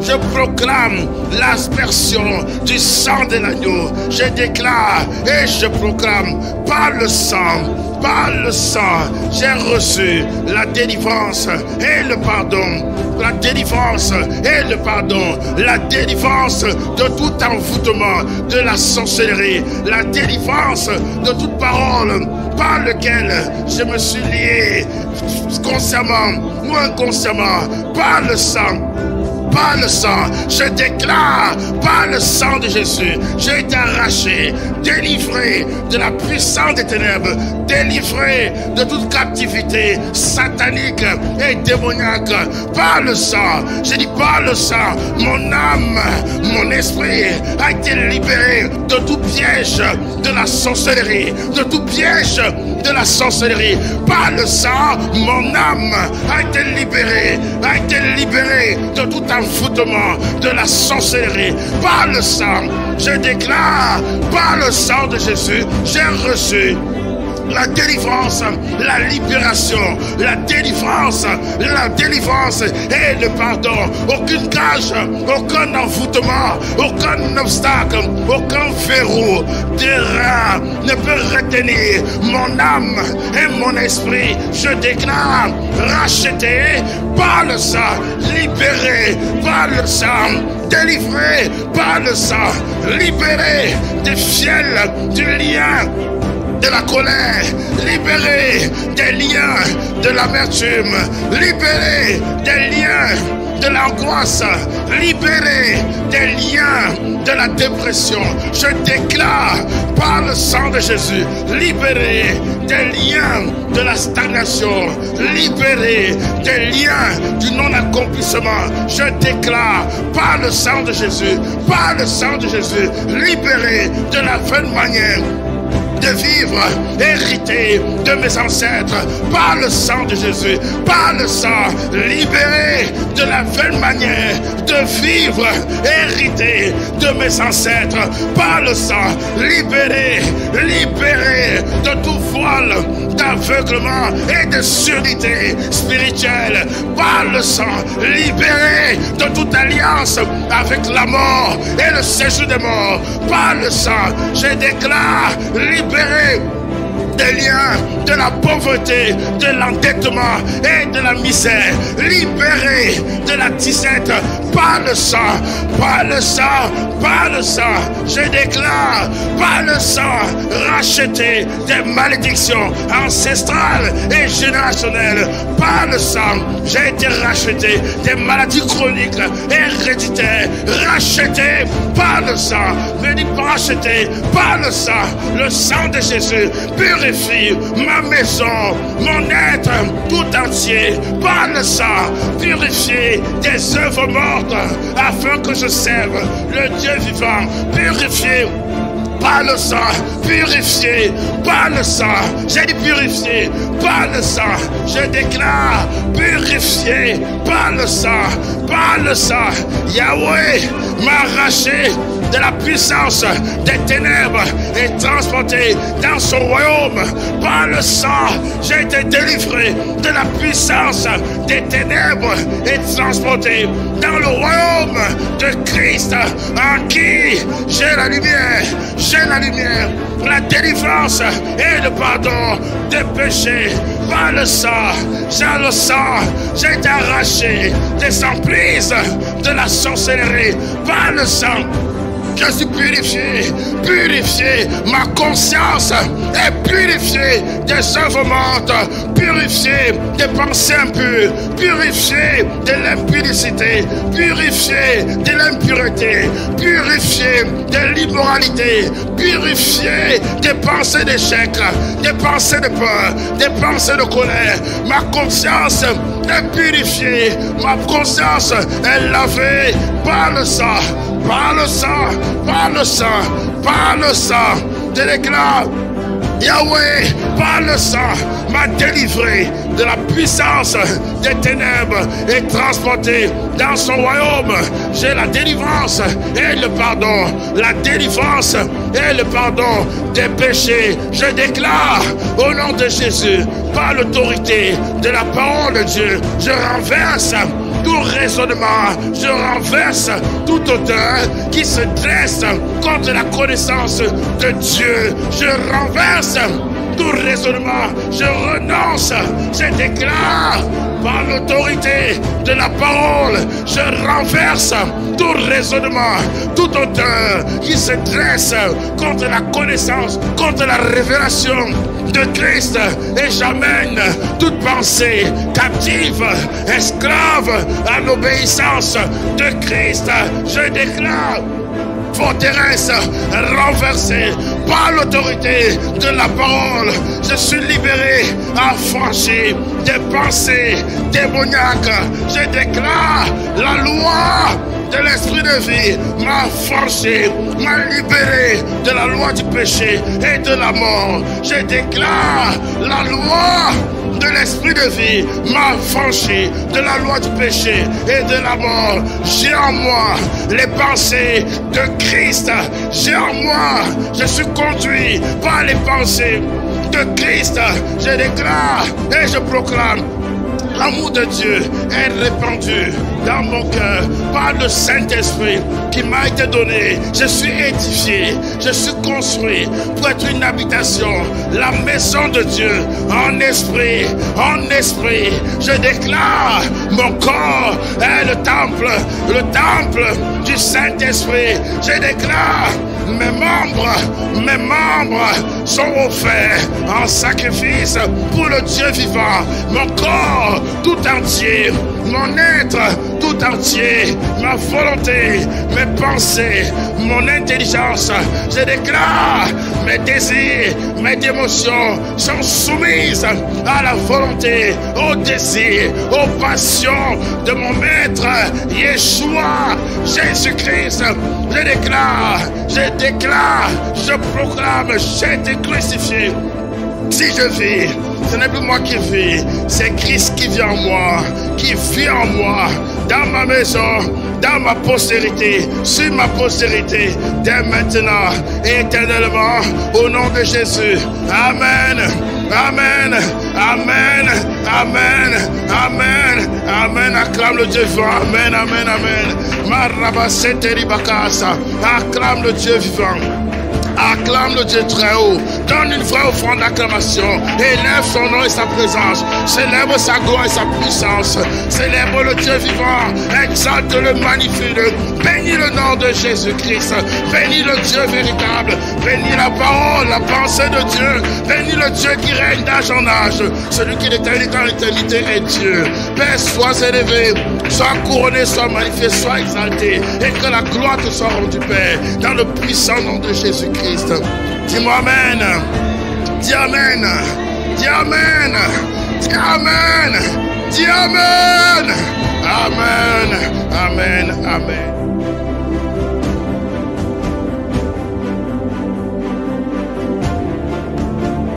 je proclame l'aspersion du sang de l'agneau. Je déclare et je proclame par le sang, j'ai reçu la délivrance et le pardon. La délivrance et le pardon. La délivrance de tout envoûtement de la sorcellerie. La délivrance de toute parole par laquelle je me suis lié consciemment ou inconsciemment par le sang. Par le sang, je déclare, par le sang de Jésus, j'ai été arraché, délivré de la puissance des ténèbres, délivré de toute captivité satanique et démoniaque. Par le sang, j'ai dit par le sang, mon âme, mon esprit a été libéré de tout piège de la sorcellerie, de tout piège de la sorcellerie. Par le sang, mon âme a été libérée de tout envoûtement de la sorcellerie. Par le sang, je déclare, par le sang de Jésus, j'ai reçu la délivrance, la libération, la délivrance et le pardon. Aucune cage, aucun envoûtement, aucun obstacle, aucun verrou terrain ne peut retenir mon âme et mon esprit. Je déclare racheté par le sang, libéré par le sang, délivré par le sang, libéré des fiels, du lien de la colère, libéré des liens de l'amertume, libéré des liens de l'angoisse, libéré des liens de la dépression. Je déclare par le sang de Jésus, libéré des liens de la stagnation, libéré des liens du non-accomplissement. Je déclare par le sang de Jésus, libéré de la vaine manière de vivre, hérité de mes ancêtres, par le sang de Jésus, par le sang, libéré de la vaine manière de vivre, hérité de mes ancêtres, par le sang, libéré de tout voile d'aveuglement et de surdité spirituelle, par le sang, libéré de toute alliance avec la mort et le séjour des morts, par le sang, je déclare libéré des liens de la pauvreté, de l'endettement et de la misère, libéré de la disette par le sang, je déclare par le sang, racheté des malédictions ancestrales et générationnelles, par le sang, j'ai été racheté des maladies chroniques héréditaires, racheté par le sang, racheté par le sang de Jésus, purifie ma maison, mon être tout entier, par le sang, purifié des œuvres mortes, afin que je serve le Dieu vivant, purifié par le sang, purifié par le sang, j'ai dit purifié par le sang, je déclare purifié par le sang, Yahweh m'a arraché de la puissance des ténèbres et transporté dans son royaume. Par le sang, j'ai été délivré de la puissance des ténèbres et transporté dans le royaume de Christ, en qui j'ai la lumière, la délivrance et le pardon des péchés. Par le sang, j'ai été arraché des emprises de la sorcellerie. Par le sang, je suis purifié, ma conscience est purifiée des œuvres mortes, purifié des pensées impures, purifié de l'impudicité, purifié de l'impureté, purifié de l'immoralité, purifié des pensées d'échec, des pensées de peur, des pensées de colère. Ma conscience est purifiée, ma conscience est lavée par le sang. Par le sang, je déclare Yahweh, par le sang, m'a délivré de la puissance des ténèbres et transporté dans son royaume. J'ai la délivrance et le pardon, la délivrance et le pardon des péchés. Je déclare au nom de Jésus, par l'autorité de la parole de Dieu, je renverse tout raisonnement, je renverse toute auteur qui se dresse contre la connaissance de Dieu. Je renverse tout raisonnement, je renonce, je déclare par l'autorité de la parole, je renverse tout raisonnement, tout auteur qui se dresse contre la connaissance, contre la révélation de Christ, et j'amène toute pensée captive, esclave à l'obéissance de Christ. Je déclare forteresse renversée par l'autorité de la parole. Je suis libéré, affranchi des pensées démoniaques. Je déclare la loi de l'esprit de vie m'a affranchi, m'a libéré de la loi du péché et de la mort. Je déclare la loi de l'esprit de vie m'a affranchi de la loi du péché et de la mort. J'ai en moi les pensées de Christ. J'ai en moi, je suis conduit par les pensées de Christ. Je déclare et je proclame: l'amour de Dieu est répandu dans mon cœur par le Saint-Esprit qui m'a été donné. Je suis édifié, je suis construit pour être une habitation, la maison de Dieu, en esprit, en esprit. Je déclare, mon corps est le temple du Saint-Esprit. Je déclare, mes membres sont offerts en sacrifice pour le Dieu vivant. Mon corps tout entier, mon être tout entier, ma volonté, mes pensées, mon intelligence. Je déclare, mes désirs, mes émotions sont soumises à la volonté, aux désirs, aux passions de mon maître Yeshua, Jésus-Christ. Je déclare, je proclame, j'ai été crucifié. Si je vis, ce n'est plus moi qui vis, c'est Christ qui vit en moi, qui vit en moi, dans ma maison, dans ma postérité, sur ma postérité, dès maintenant et éternellement, au nom de Jésus. Amen. Amen, amen, amen, amen, amen. Acclame le Dieu vivant. Amen, amen, amen. Marabasseteri bakasa. Acclame le Dieu vivant. Acclame le Dieu très haut. Donne une vraie offrande d'acclamation. Élève son nom et sa présence. Célèbre sa gloire et sa puissance. Célèbre le Dieu vivant. Exalte-le, magnifie-le. Bénis le nom de Jésus-Christ. Bénis le Dieu véritable. Bénis la parole, la pensée de Dieu. Bénis le Dieu qui règne d'âge en âge. Celui qui d'éternité en éternité est Dieu. Père, sois élevé, sois couronné, sois magnifié, sois exalté. Et que la gloire te soit rendue, Père, dans le puissant nom de Jésus-Christ. Dis-moi Amen. Dis Amen. Dis Amen. Dis Amen. Dis Amen. Amen. Amen. Amen.